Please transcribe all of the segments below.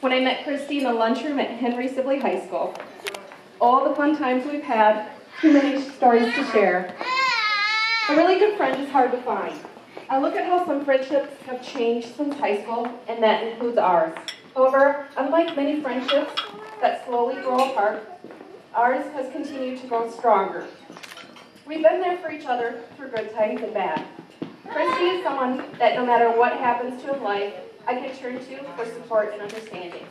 when I met Christy in the lunchroom at Henry Sibley High School. All the fun times we've had, too many stories to share. A really good friend is hard to find. I look at how some friendships have changed since high school, and that includes ours. However, unlike many friendships that slowly grow apart, ours has continued to grow stronger. We've been there for each other through good times and bad. Christy is someone that no matter what happens to in life, I can turn to for support and understanding,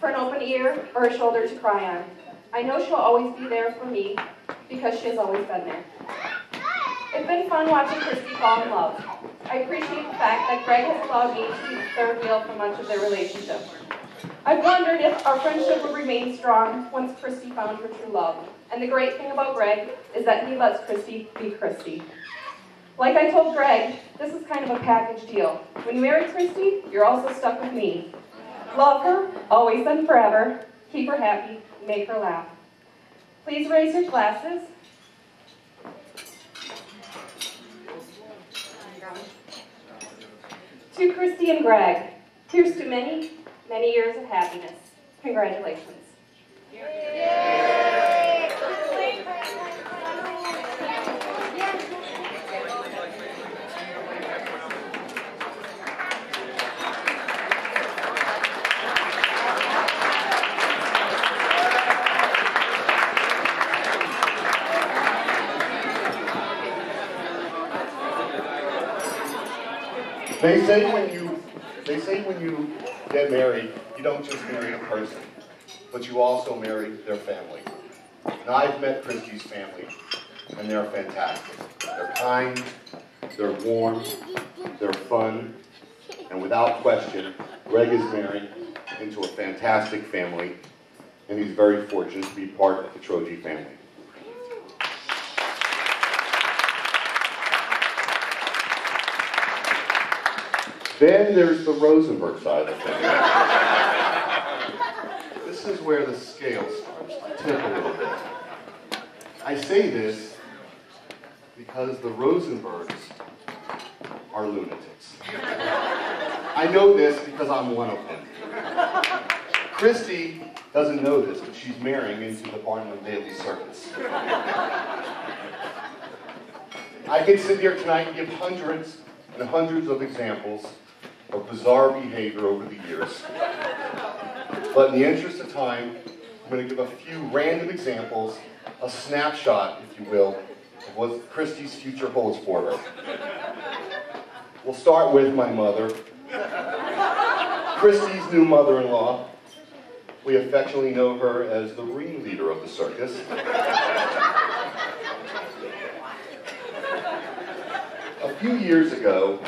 for an open ear or a shoulder to cry on. I know she'll always be there for me because she has always been there. It's been fun watching Christy fall in love. I appreciate the fact that Greg has allowed me to be the third wheel for much of their relationship. I've wondered if our friendship would remain strong once Christy found her true love. And the great thing about Greg is that he lets Christy be Christy. Like I told Greg, this is kind of a package deal. When you marry Christy, you're also stuck with me. Love her, always and forever. Keep her happy, make her laugh. Please raise your glasses. To Christy and Greg, here's to many, many years of happiness. Congratulations. They say when you get married, you don't just marry a person, but you also marry their family. And I've met Christy's family, and they're fantastic. They're kind, they're warm, they're fun, and without question, Greg is married into a fantastic family, and he's very fortunate to be part of the Troji family. Then there's the Rosenberg side of the family. This is where the scale starts to tip a little bit. I say this because the Rosenbergs are lunatics. I know this because I'm one of them. Christy doesn't know this, but she's marrying into the Barnum and Bailey circus. I could sit here tonight and give hundreds and hundreds of examples of bizarre behavior over the years. But in the interest of time, I'm going to give a few random examples, a snapshot, if you will, of what Christy's future holds for her. We'll start with my mother. Christy's new mother-in-law. We affectionately know her as the ringleader of the circus. A few years ago,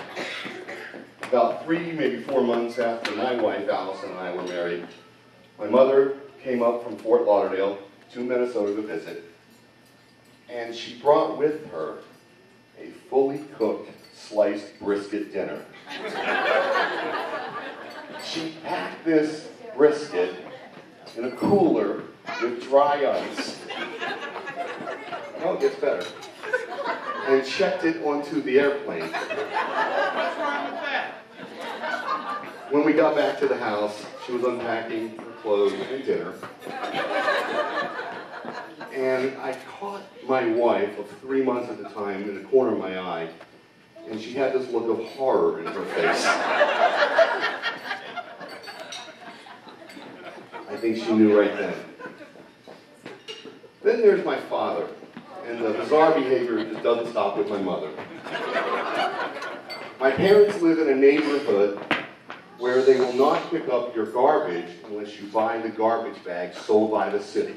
about 3, maybe 4 months after my wife, Allison, and I were married, my mother came up from Fort Lauderdale to Minnesota to visit, and she brought with her a fully cooked sliced brisket dinner. She packed this brisket in a cooler with dry ice. Oh, it gets better. And checked it onto the airplane. What's wrong with that? When we got back to the house, she was unpacking her clothes and dinner. And I caught my wife of 3 months at the time in the corner of my eye, and she had this look of horror in her face. I think she knew right then. Then there's my father, and the bizarre behavior just doesn't stop with my mother. My parents live in a neighborhood where they will not pick up your garbage unless you buy the garbage bags sold by the city.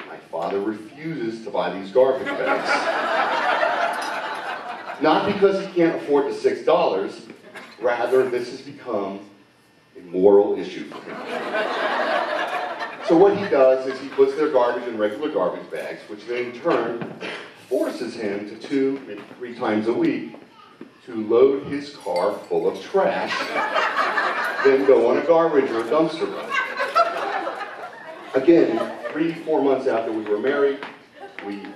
My father refuses to buy these garbage bags. Not because he can't afford the $6, rather this has become a moral issue for him. So what he does is he puts their garbage in regular garbage bags, which then in turn forces him to 2, maybe 3 times a week to load his car full of trash, then go on a garbage or a dumpster run. Again, 3, 4 months after we were married,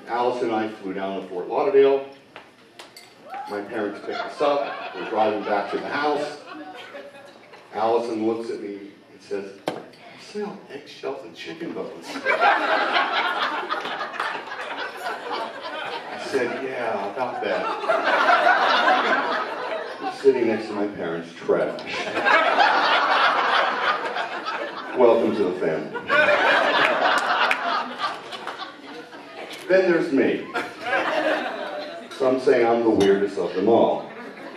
Alice and I flew down to Fort Lauderdale. My parents picked us up. We're driving back to the house. Allison looks at me and says, "You sell eggshells and chicken bones." I said, "Yeah, about that." I'm sitting next to my parents' trash. Welcome to the family. Then there's me. Some say I'm the weirdest of them all.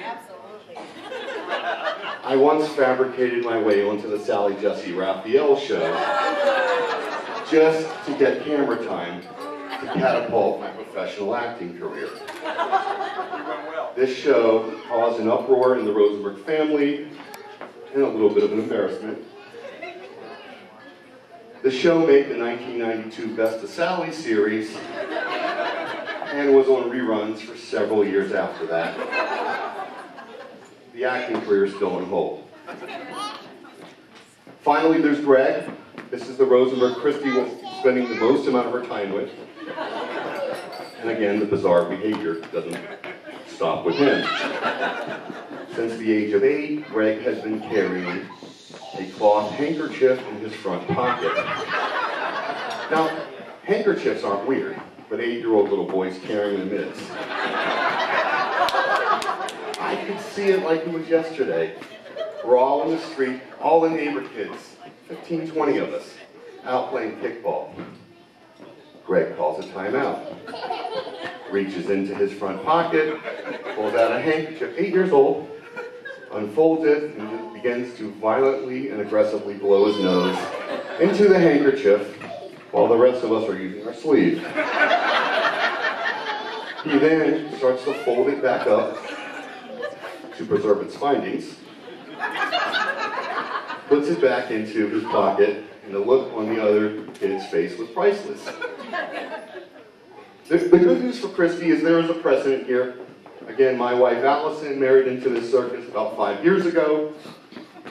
Absolutely. I once fabricated my way onto the Sally Jesse Raphael show just to get camera time to catapult my professional acting career. This show caused an uproar in the Rosenberg family and a little bit of an embarrassment. The show made the 1992 Best of Sally series and was on reruns for several years after that. The acting career is still on hold. Finally, there's Greg. This is the Rosenberg Christie was spending the most amount of her time with. And again, the bizarre behavior doesn't stop with him. Since the age of 8, Greg has been carrying a cloth handkerchief in his front pocket. Now, handkerchiefs aren't weird, but 8-year-old little boys carrying them is. I could see it like it was yesterday. We're all in the street, all the neighbor kids, 15, 20 of us, out playing kickball. Greg calls a timeout. Reaches into his front pocket, pulls out a handkerchief, 8 years old, unfolds it, and begins to violently and aggressively blow his nose into the handkerchief while the rest of us are using our sleeve. He then starts to fold it back up to preserve its findings, puts it back into his pocket, and the look on the other kid's face was priceless. The good news for Christie is there is a precedent here. Again, my wife Allison married into this circus about 5 years ago,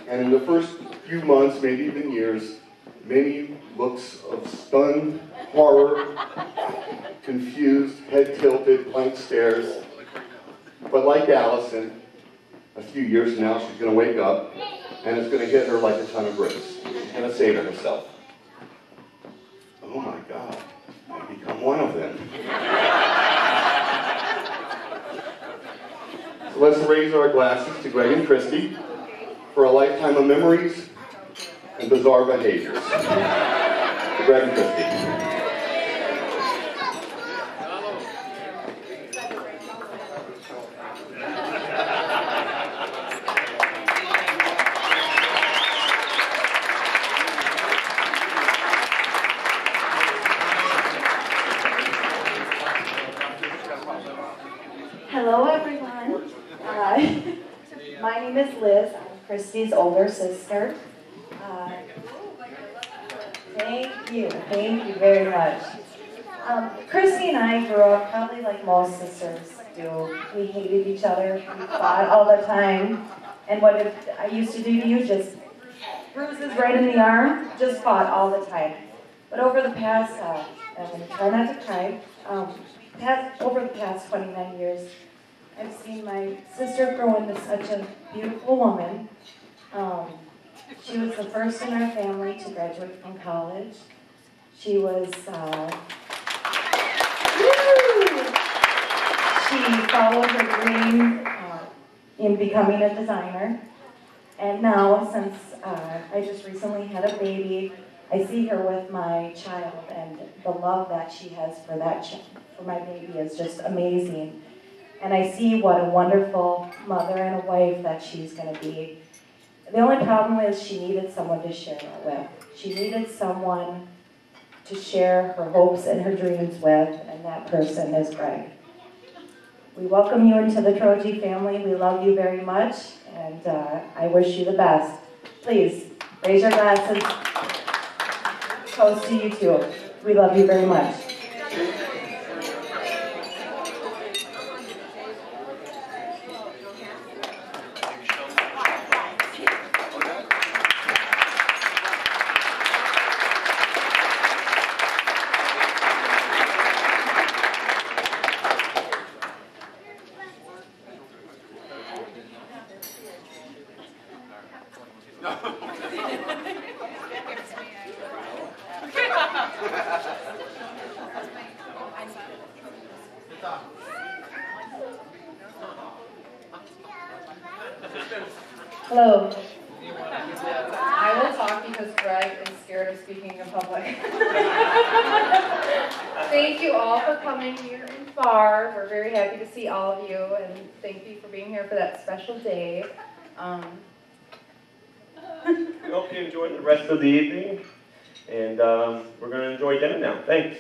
and in the first few months, maybe even years, many looks of stunned horror, confused, head tilted, blank stares. But like Allison, a few years from now, she's going to wake up, and it's going to hit her like a ton of bricks. She's going to say to herself, "Oh my God, I've become one of them." So let's raise our glasses to Greg and Christie for a lifetime of memories and bizarre behaviors. To Greg and Christie. Hello, everyone. My name is Liz. I'm Christie's older sister. Thank you very much. Christie and I grew up probably like most sisters do. We hated each other. We fought all the time. And what I used to do to you, just bruises right in the arm, just fought all the time. But over the past, I'm going to try not to cry, over the past 29 years, I've seen my sister grow into such a beautiful woman. She was the first in our family to graduate from college. She was, she followed her dream in becoming a designer. And now, since I just recently had a baby, I see her with my child, and the love that she has for for my baby is just amazing. And I see what a wonderful mother and a wife that she's going to be. The only problem is she needed someone to share it with. She needed someone to share her hopes and her dreams with, and that person is Greg. We welcome you into the Troji family. We love you very much, and I wish you the best. Please, raise your glasses. Toast to you too. We love you very much. Hello. I will talk because Greg is scared of speaking in public. Thank you all for coming near and far. We're very happy to see all of you, and thank you for being here for that special day. We hope you enjoyed the rest of the evening, and we're going to enjoy dinner now. Thanks.